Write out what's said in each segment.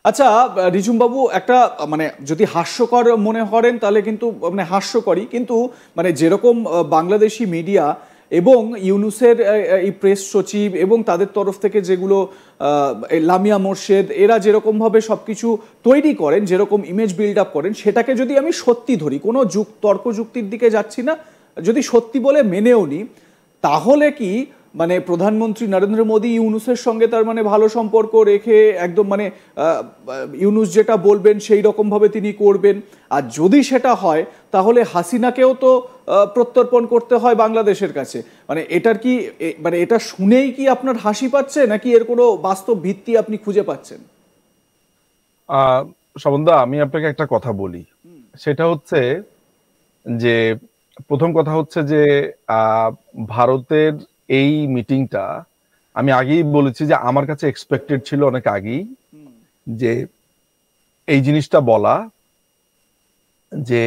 আচ্ছা, রিজুম বাবু, একটা মানে যদি হাস্যকর মনে করেন তাহলে কিন্তু মানে হাস্যকরই, কিন্তু মানে যেরকম বাংলাদেশি মিডিয়া এবং ইউনুসের এই প্রেস সচিব এবং তাদের তরফ থেকে যেগুলো এই লামিয়া মোর্শেদ এরা যেরকমভাবে সব কিছু তৈরি করেন, যেরকম ইমেজ বিল্ড আপ করেন, সেটাকে যদি আমি সত্যি ধরি, কোনো তর্ক যুক্তির দিকে যাচ্ছি না, যদি সত্যি বলে মেনেও নিই, তাহলে কি মানে প্রধানমন্ত্রী নরেন্দ্র মোদী ইউনুসের সঙ্গে তার মানে ভালো সম্পর্ক রেখে একদম মানে ইউনুস যেটা বলবেন সেই রকমভাবে তিনি করবেন? আর যদি সেটা হয় তাহলে হাসিনাকেও তো প্রত্যর্পণ করতে হয় বাংলাদেশের কাছে। মানে এটার কি মানে এটা শুনেই কি আপনার হাসি পাচ্ছে, নাকি এর কোনো বাস্তব ভিত্তি আপনি খুঁজে পাচ্ছেন? শবনদা, আমি আপনাকে একটা কথা বলি। সেটা হচ্ছে যে প্রথম কথা হচ্ছে যে ভারতের এই মিটিংটা আমি আগেই বলেছি যে আমার কাছে এক্সপেক্টেড ছিল অনেক আগেই যে এই জিনিসটা বলা, যে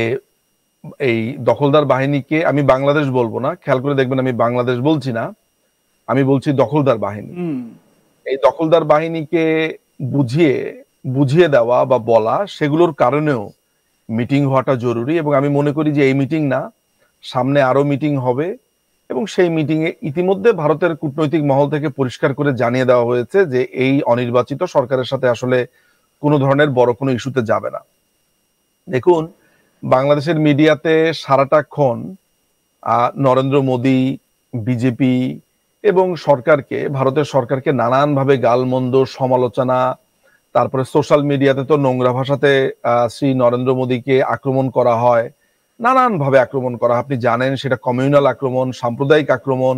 এই দখলদার বাহিনীকে, আমি বাংলাদেশ বলবো না, খেয়াল করে দেখবেন আমি বাংলাদেশ বলছি না, আমি বলছি দখলদার বাহিনী। এই দখলদার বাহিনীকে বুঝিয়ে বুঝিয়ে দেওয়া বা বলা, সেগুলোর কারণেও মিটিং হওয়াটা জরুরি। এবং আমি মনে করি যে এই মিটিং না, সামনে আরো মিটিং হবে, এবং সেই মিটিংয়ে ইতিমধ্যে ভারতের কূটনৈতিক মহল থেকে পরিষ্কার করে জানিয়ে দেওয়া হয়েছে যে এই অনির্বাচিত সরকারের সাথে আসলে কোনো ধরনের বড় কোনো ইস্যুতে যাবে না। দেখুন, বাংলাদেশের মিডিয়াতে সারাটাক্ষণ নরেন্দ্র মোদী, বিজেপি এবং সরকারকে, ভারতের সরকারকে নানানভাবে গালমন্দ সমালোচনা, তারপরে সোশ্যাল মিডিয়াতে তো নোংরা ভাষাতে শ্রী নরেন্দ্র মোদীকে আক্রমণ করা হয়, নানানভাবে আক্রমণ করা, আপনি জানেন, সেটা কমিউনাল আক্রমণ, সাম্প্রদায়িক আক্রমণ,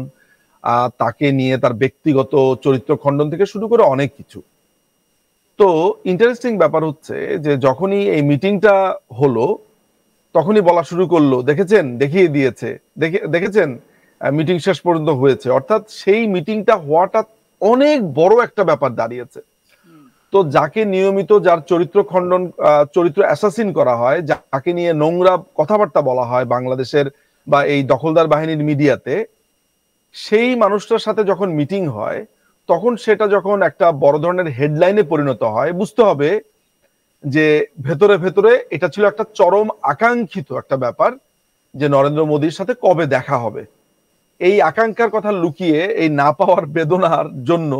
তাকে নিয়ে তার ব্যক্তিগত চরিত্র খণ্ডন থেকে শুরু করে অনেক কিছু। তো ইন্টারেস্টিং ব্যাপার হচ্ছে যে যখনই এই মিটিংটা হলো তখনই বলা শুরু করলো, দেখেছেন, দেখিয়ে দিয়েছে, দেখেছেন মিটিং শেষ পর্যন্ত হয়েছে। অর্থাৎ সেই মিটিংটা হওয়াটা অনেক বড় একটা ব্যাপার দাঁড়িয়েছে। তো যাকে নিয়মিত, যার চরিত্র খণ্ডন, চরিত্র অ্যাসাসিন করা হয়, যাকে নিয়ে নোংরা কথাবার্তা বলা হয় বাংলাদেশের বা এই দখলদার বাহিনীর মিডিয়াতে, সেই মানুষটার সাথে যখন মিটিং হয় তখন সেটা যখন একটা বড় ধরনের হেডলাইনে পরিণত হয়, বুঝতে হবে যে ভেতরে ভেতরে এটা ছিল একটা চরম আকাঙ্ক্ষিত একটা ব্যাপার, যে নরেন্দ্র মোদীর সাথে কবে দেখা হবে। এই আকাঙ্ক্ষার কথা লুকিয়ে এই না পাওয়ার বেদনার জন্য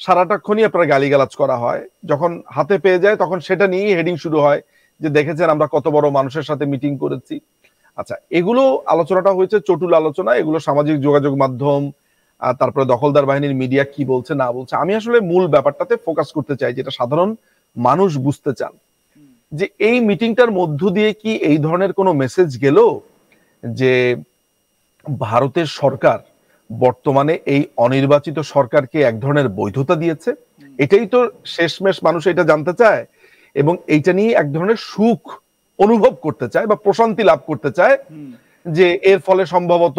সারাটাক্ষণই আপনার গালিগালাজ করা হয়। যখন হাতে পেয়ে যায় তখন সেটা নিয়েই হেডিং শুরু হয়, যে দেখেছেন আমরা কত বড় মানুষের সাথে মিটিং করেছি। আচ্ছা, এগুলো আলোচনাটা হয়েছে চটুল আলোচনা, এগুলো সামাজিক যোগাযোগ মাধ্যম, তারপরে দখলদার বাহিনীর মিডিয়া কি বলছে না বলছে। আমি আসলে মূল ব্যাপারটাতে ফোকাস করতে চাই, যেটা সাধারণ মানুষ বুঝতে চান, যে এই মিটিংটার মধ্য দিয়ে কি এই ধরনের কোনো মেসেজ গেল যে ভারতের সরকার বর্তমানে এই অনির্বাচিত সরকারকে এক ধরনের বৈধতা দিয়েছে? এটাই তো শেষমেশ মানুষ এটা জানতে চায়, এবং এইটা নিয়ে এক ধরনের সুখ অনুভব করতে চায় বা প্রশান্তি লাভ করতে চায়, যে এর ফলে সম্ভবত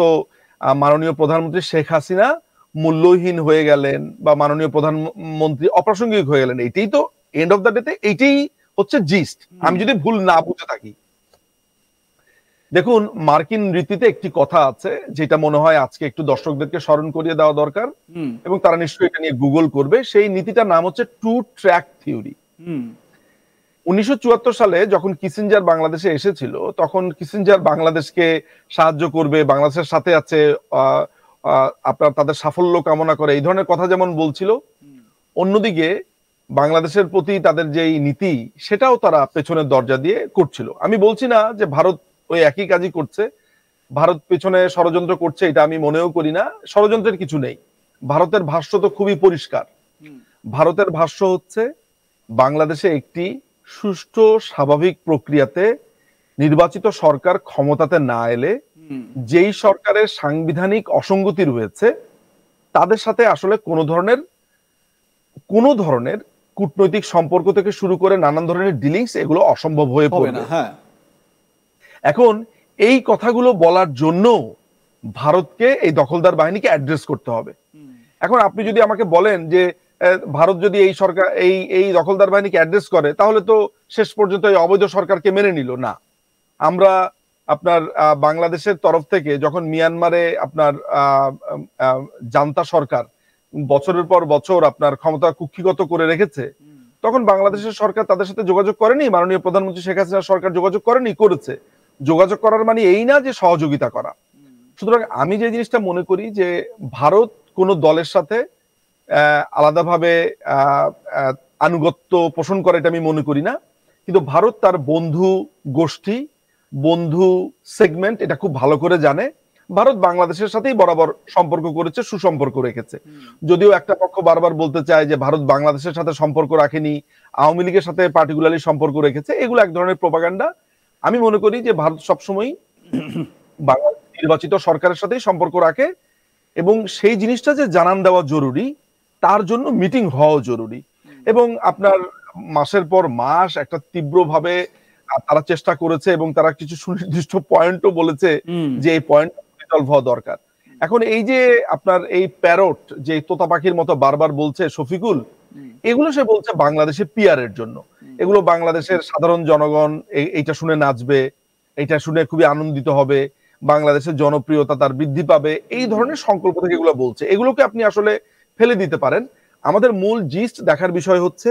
মাননীয় প্রধানমন্ত্রী শেখ হাসিনা মূল্যহীন হয়ে গেলেন বা মাননীয় প্রধানমন্ত্রী অপ্রাসঙ্গিক হয়ে গেলেন। এইটাই তো এন্ড অফ দ্য ডেতে এইটাই হচ্ছে জিস্ট, আমি যদি ভুল না বুঝে থাকি। দেখুন, মার্কিন রীতিতে একটি কথা আছে যেটা মনে হয় আজকে একটু দর্শকদেরকে স্মরণ করিয়ে দেওয়া দরকার, এবং তারা নিশ্চয়ই এটা নিয়ে গুগল করবে। সেই নীতিটার নাম হচ্ছে টু ট্র্যাক থিওরি। 1974 সালে যখন কিসিঞ্জার বাংলাদেশে এসেছিল, তখন কিসিঞ্জার বাংলাদেশকে সাহায্য করবে, বাংলাদেশের সাথে আছে, আপনার তাদের সাফল্য কামনা করে, এই ধরনের কথা যেমন বলছিল, অন্যদিকে বাংলাদেশের প্রতি তাদের যে নীতি সেটাও তারা পেছনের দরজা দিয়ে করছিল। আমি বলছি না যে ভারত ওই একই কাজই করছে, ভারত পেছনে ষড়যন্ত্র করছে, এটা আমি মনেও করি না। ষড়যন্ত্রের কিছু নেই, ভারতের ভাষ্য তো খুবই পরিষ্কার। ভারতের ভাষ্য হচ্ছে বাংলাদেশে একটি সুষ্ঠু স্বাভাবিক প্রক্রিয়াতে নির্বাচিত সরকার ক্ষমতাতে না এলে যেই সরকারের সাংবিধানিক অসঙ্গতি রয়েছে তাদের সাথে আসলে কোনো ধরনের কূটনৈতিক সম্পর্ক থেকে শুরু করে নানান ধরনের ডিলিংস, এগুলো অসম্ভব হয়ে পড়বে। এখন এই কথাগুলো বলার জন্য ভারতকে, এই দখলদার বাহিনীকে অ্যাড্রেস করতে হবে। এখন আপনি যদি আমাকে বলেন যে ভারত যদি এই সরকার এই দখলদার বাহিনীকে অ্যাড্রেস করে, তাহলে তো শেষ পর্যন্ত এই অবৈধ সরকারকে মেনে নিল না। আমরা আপনার বাংলাদেশের তরফ থেকে যখন মিয়ানমারে আপনার জান্তা সরকার বছরের পর বছর আপনার ক্ষমতা কুক্ষিগত করে রেখেছে, তখন বাংলাদেশের সরকার তাদের সাথে যোগাযোগ করেনি? মাননীয় প্রধানমন্ত্রী শেখ হাসিনার সরকার যোগাযোগ করেনি? করেছে। যোগাযোগ করার মানে এই না যে সহযোগিতা করা। সুতরাং আমি যে জিনিসটা মনে করি যে ভারত কোন দলের সাথে আলাদাভাবে আনুগত্য পোষণ করে এটা আমি মনে করি না, কিন্তু ভারত তার বন্ধু গোষ্ঠী, বন্ধু সেগমেন্ট এটা খুব ভালো করে জানে। ভারত বাংলাদেশের সাথেই বরাবর সম্পর্ক করেছে, সুসম্পর্ক রেখেছে। যদিও একটা পক্ষ বারবার বলতে চায় যে ভারত বাংলাদেশের সাথে সম্পর্ক রাখেনি, আওয়ামী লীগের সাথে পার্টিকুলারলি সম্পর্ক রেখেছে, এগুলো এক ধরনের প্রোপাগান্ডা। আমি মনে করি যে ভারত সবসময় বাংলাদেশ নির্বাচিত সরকারের সাথেই সম্পর্ক রাখে, এবং সেই জিনিসটা যে জানান দেওয়া জরুরি, তার জন্য মিটিং হওয়া জরুরি। এবং আপনার মাসের পর মাস একটা তীব্রভাবে তারা চেষ্টা করেছে, এবং তারা কিছু সুনির্দিষ্ট পয়েন্টও বলেছে যে এই পয়েন্ট রিজলভ হওয়া দরকার। এখন এই যে আপনার এই প্যারট যে তোতা পাখির মতো বারবার বলছে শফিকুল, এগুলো সে বলছে বাংলাদেশের পিআর এর জন্য। এগুলো বাংলাদেশের সাধারণ জনগণ এইটা শুনে নাচবে, এইটা শুনে খুবই আনন্দিত হবে, বাংলাদেশের জনপ্রিয়তা তার বৃদ্ধি পাবে, এই ধরনের সংকল্প থেকে এগুলো বলছে। এগুলোকে আপনি আসলে ফেলে দিতে পারেন। আমাদের মূল জিস্ট দেখার বিষয় হচ্ছে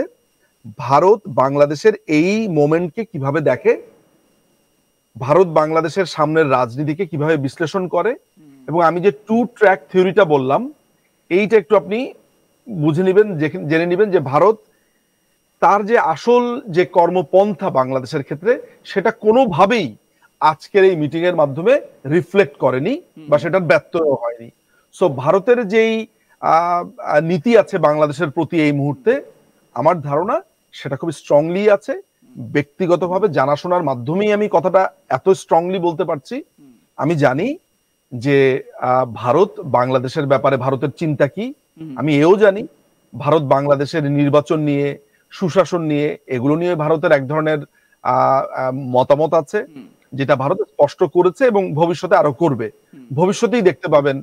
ভারত বাংলাদেশের এই মোমেন্টকে কিভাবে দেখে, ভারত বাংলাদেশের সামনের রাজনীতিকে কিভাবে বিশ্লেষণ করে, এবং আমি যে টু ট্র্যাক থিওরিটা বললাম এইটা একটু আপনি বুঝে নেবেন, জেনে নেবেন যে ভারত তার যে আসল যে কর্মপন্থা বাংলাদেশের ক্ষেত্রে সেটা কোনোভাবেই আজকের এই মিটিং এর মাধ্যমে রিফ্লেক্ট করেনি, বা সেটার ব্যত্যয় হয়নি। সো ভারতের যেই নীতি আছে বাংলাদেশের প্রতি এই মুহূর্তে, আমার ধারণা সেটা খুব স্ট্রংলি আছে। ব্যক্তিগতভাবে জানাশোনার মাধ্যমেই আমি কথাটা এত স্ট্রংলি বলতে পারছি। আমি জানি যে ভারত বাংলাদেশের ব্যাপারে ভারতের চিন্তা কি, আমি এও জানি ভারত বাংলাদেশের নির্বাচন নিয়ে, সুশাসন নিয়ে, এগুলো নিয়ে ভারতের এক ধরনের মতামত আছে, যেটা ভারত স্পষ্ট করেছে এবং ভবিষ্যতে আরো করবে। ভবিষ্যতেই দেখতে পাবেন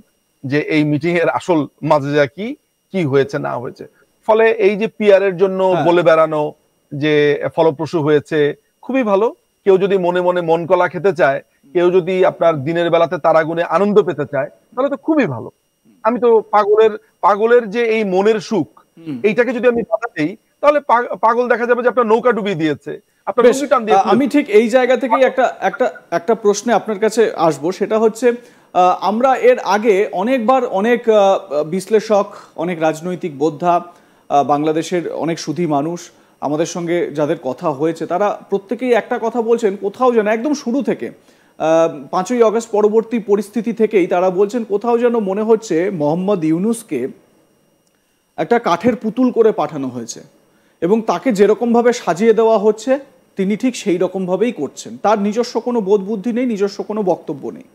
যে এই মিটিং এর আসল মাজেজা কি, কি হয়েছে না হয়েছে। ফলে এই যে পিআর এর জন্য বলে বেড়ানো যে ফলপ্রসূ হয়েছে, খুবই ভালো। কেউ যদি মনে মনে মন কলা খেতে চায়, কেউ যদি আপনার দিনের বেলাতে তারাগুনে আনন্দ পেতে চায়, তাহলে তো খুবই ভালো। আমি তো পাগলের যে এই মনের সুখ, এইটাকে যদি আমি বাধা দেই, তাহলে পাগল দেখা যাবে যে আপনার নৌকা ডুবিয়ে দিয়েছে। আমি ঠিক এই জায়গা থেকেই একটা প্রশ্নে আপনার কাছে আসবো, সেটা হচ্ছে আমরা এর আগে অনেকবার অনেক বিশ্লেষক, অনেক রাজনৈতিক বোদ্ধা, বাংলাদেশের অনেক সুধী মানুষ আমাদের সঙ্গে যাদের কথা হয়েছে, তারা প্রত্যেকেই একটা কথা বলছেন, কোথাও যেন একদম শুরু থেকে 5ই আগস্ট পরবর্তী পরিস্থিতি থেকেই তারা বলছেন কোথাও যেন মনে হচ্ছে মোহাম্মদ ইউনূসকে একটা কাঠের পুতুল করে পাঠানো হয়েছে, এবং তাকে যেরকমভাবে সাজিয়ে দেওয়া হচ্ছে তিনি ঠিক সেই রকমভাবেই করছেন। তার নিজস্ব কোনো বোধ বুদ্ধি নেই, নিজস্ব কোনো বক্তব্য নেই।